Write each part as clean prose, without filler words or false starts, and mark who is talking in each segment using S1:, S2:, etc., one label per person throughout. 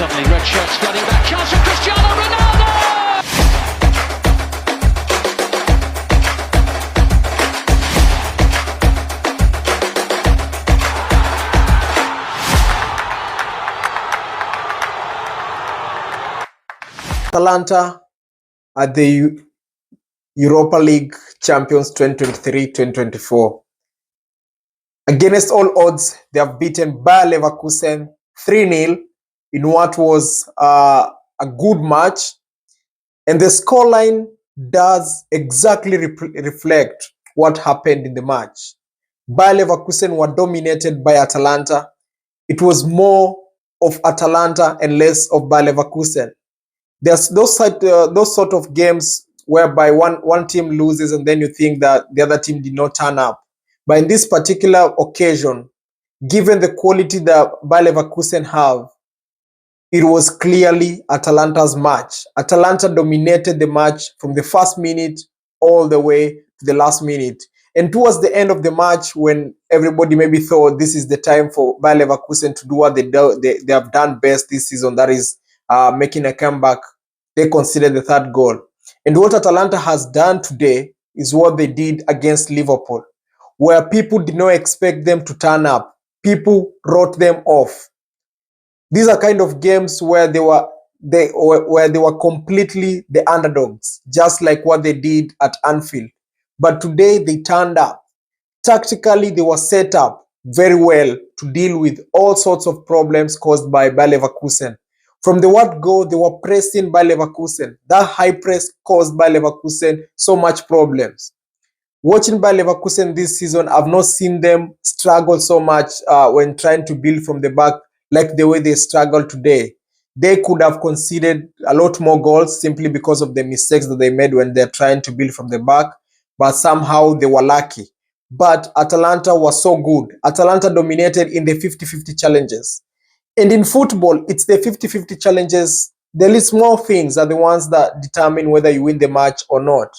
S1: suddenly red shirts flooding back. Chance for Cristiano Ronaldo!
S2: Atalanta are the Europa League champions 2023-2024. Against all odds, they have beaten Bayer Leverkusen 3-0 in what was a good match. And the scoreline does exactly reflect what happened in the match. Bayer Leverkusen were dominated by Atalanta. It was more of Atalanta and less of Bayer Leverkusen. There's those sort of games whereby one team loses and then you think that the other team did not turn up. But in this particular occasion, given the quality that Bayer Leverkusen have, it was clearly Atalanta's match. Atalanta dominated the match from the first minute all the way to the last minute. And towards the end of the match, when everybody maybe thought this is the time for Bayer Leverkusen to do what they have done best this season, that is making a comeback, they conceded the third goal. And what Atalanta has done today is what they did against Liverpool, where people did not expect them to turn up. People wrote them off. These are kind of games where they were completely the underdogs, just like what they did at Anfield. But today they turned up. Tactically, they were set up very well to deal with all sorts of problems caused by Bayer Leverkusen. From the word go, they were pressing Bayer Leverkusen. That high press caused Bayer Leverkusen so much problems. Watching Bayer Leverkusen this season, I've not seen them struggle so much when trying to build from the back like the way they struggle today. They could have conceded a lot more goals simply because of the mistakes that they made when they're trying to build from the back, but somehow they were lucky. But Atalanta was so good. Atalanta dominated in the 50-50 challenges. And in football, it's the 50-50 challenges. The little small things are the ones that determine whether you win the match or not.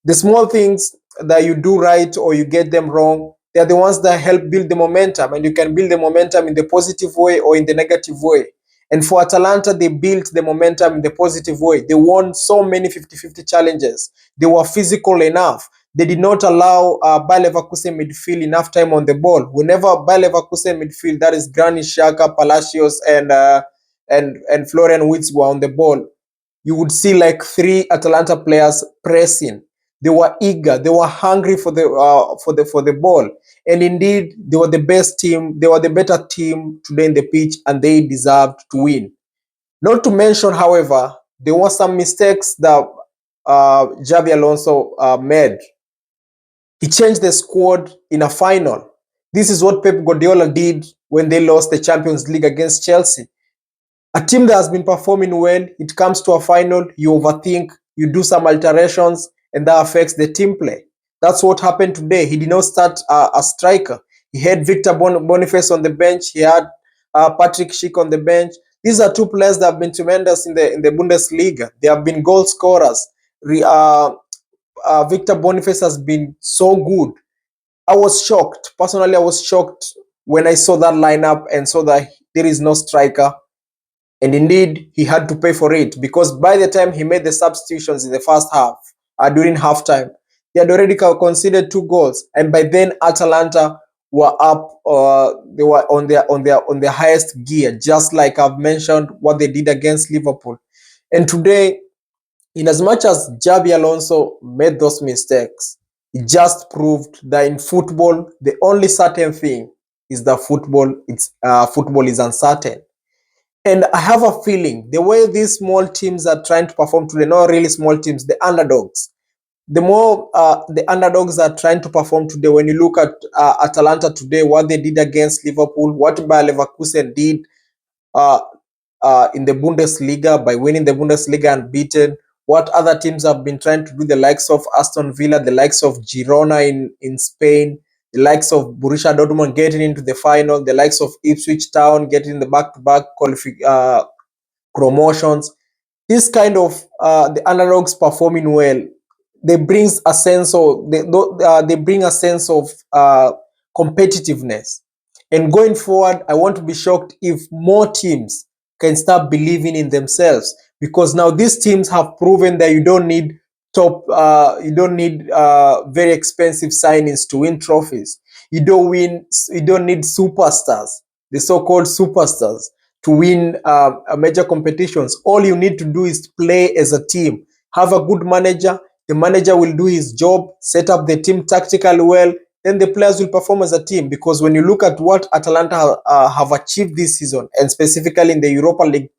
S2: The small things that you do right or you get them wrong, they're the ones that help build the momentum, and you can build the momentum in the positive way or in the negative way. And for Atalanta, they built the momentum in the positive way. They won so many 50-50 challenges. They were physical enough. They did not allow Bayer Leverkusen midfield enough time on the ball. Whenever Bayer Leverkusen midfield, that is Granit Xhaka, Palacios, and Florian Wirtz were on the ball, you would see like 3 Atalanta players pressing. They were eager. They were hungry for the ball, and indeed, they were the best team. They were the better team today in the pitch, and they deserved to win. Not to mention, however, there were some mistakes that Xabi Alonso made. He changed the squad in a final. This is what Pep Guardiola did when they lost the Champions League against Chelsea. A team that has been performing well, it comes to a final, you overthink, you do some alterations, and that affects the team play. That's what happened today. He did not start a striker. He had Victor Boniface on the bench. He had Patrick Schick on the bench. These are 2 players that have been tremendous in the Bundesliga. They have been goal scorers. Victor Boniface has been so good. I was shocked. Personally, I was shocked when I saw that lineup and saw that there is no striker. And indeed, he had to pay for it, because by the time he made the substitutions in the first half, during halftime, they had already conceded 2 goals. And by then, Atalanta were up. They were on their highest gear, just like I've mentioned what they did against Liverpool. And today, in as much as Xabi Alonso made those mistakes, it just proved that in football, the only certain thing is that football is uncertain. And I have a feeling the way these small teams are trying to perform today, not really small teams, the underdogs, the more the underdogs are trying to perform today, when you look at Atalanta today, what they did against Liverpool, what Bayer Leverkusen did in the Bundesliga by winning the Bundesliga unbeaten, what other teams have been trying to do, the likes of Aston Villa, the likes of Girona in Spain, the likes of Borussia Dortmund getting into the final, the likes of Ipswich Town getting the back-to-back promotions. This kind of the underdogs performing well, they bring a sense of competitiveness. And going forward, I want to be shocked if more teams can start believing in themselves, because now these teams have proven that you don't need very expensive signings to win trophies. You don't need superstars, the so-called superstars, to win major competitions. All you need to do is play as a team. Have a good manager. The manager will do his job, set up the team tactically well, then the players will perform as a team. Because when you look at what Atalanta have achieved this season, and specifically in the Europa League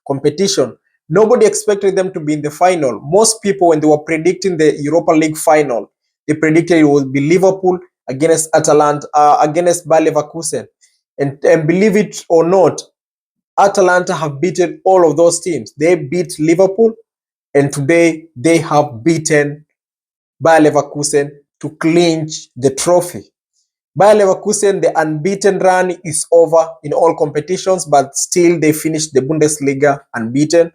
S2: competition, nobody expected them to be in the final. Most people, when they were predicting the Europa League final, they predicted it would be Liverpool against Atalanta, against Bayer Leverkusen. And believe it or not, Atalanta have beaten all of those teams. They beat Liverpool, and today they have beaten Bayer Leverkusen to clinch the trophy. Bayer Leverkusen, the unbeaten run is over in all competitions, but still they finished the Bundesliga unbeaten,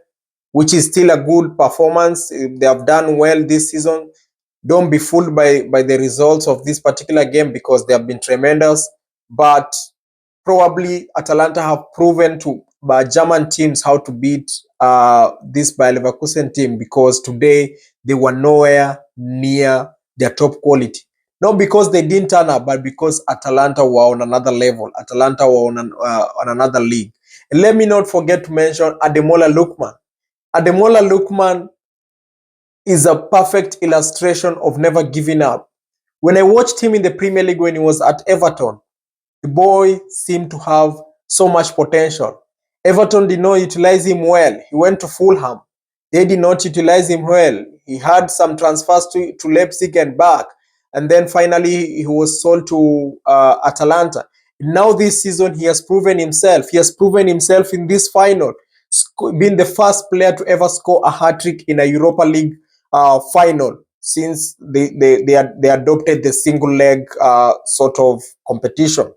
S2: which is still a good performance. They have done well this season. Don't be fooled by the results of this particular game, because they have been tremendous. But probably Atalanta have proven to German teams how to beat this Bayer Leverkusen team, because today they were nowhere near their top quality. Not because they didn't turn up, but because Atalanta were on another level. Atalanta were on another league. And let me not forget to mention Ademola Lookman. Ademola Lookman is a perfect illustration of never giving up. When I watched him in the Premier League when he was at Everton, the boy seemed to have so much potential. Everton did not utilize him well. He went to Fulham. They did not utilize him well. He had some transfers to Leipzig and back. And then finally, he was sold to Atalanta. Now this season, he has proven himself. He has proven himself in this final, being the first player to ever score a hat-trick in a Europa League final since they adopted the single leg sort of competition.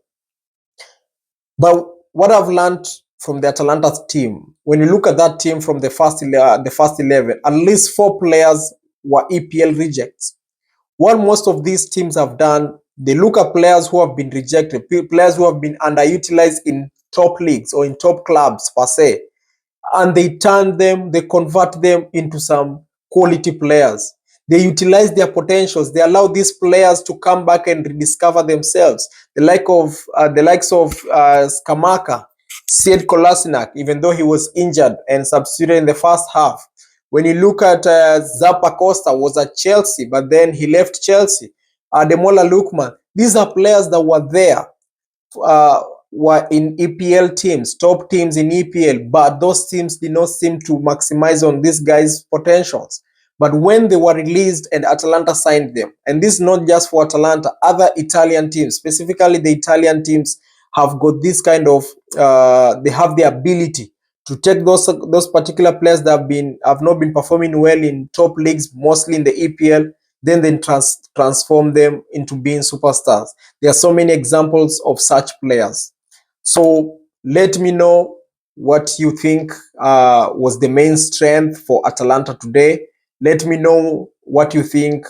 S2: But what I've learned from the Atalanta team, when you look at that team from the first 11, at least 4 players were EPL rejects. What most of these teams have done, they look at players who have been rejected, players who have been underutilized in top leagues or in top clubs per se, and they convert them into some quality players. They utilize their potentials. They allow these players to come back and rediscover themselves. The likes of Skamaka, Sead Kolasinac, even though he was injured and substituted in the first half. When you look at Zappa Costa, was at Chelsea, but then he left Chelsea. Ademola Lookman. These are players that were there, were in EPL teams, top teams in EPL, but those teams did not seem to maximize on these guys' potentials. But when they were released and Atalanta signed them, and this is not just for Atalanta, other Italian teams, specifically the Italian teams, have got this kind of, they have the ability to take those particular players that have not been performing well in top leagues, mostly in the EPL, then transform them into being superstars. There are so many examples of such players. So let me know what you think was the main strength for Atalanta today. Let me know what you think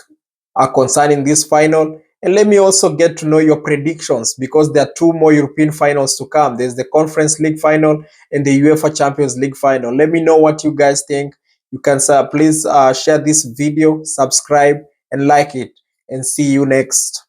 S2: are concerning this final. And let me also get to know your predictions, because there are 2 more European finals to come. There's the Conference League final and the UEFA Champions League final. Let me know what you guys think. You can please share this video, subscribe, and like it. And see you next.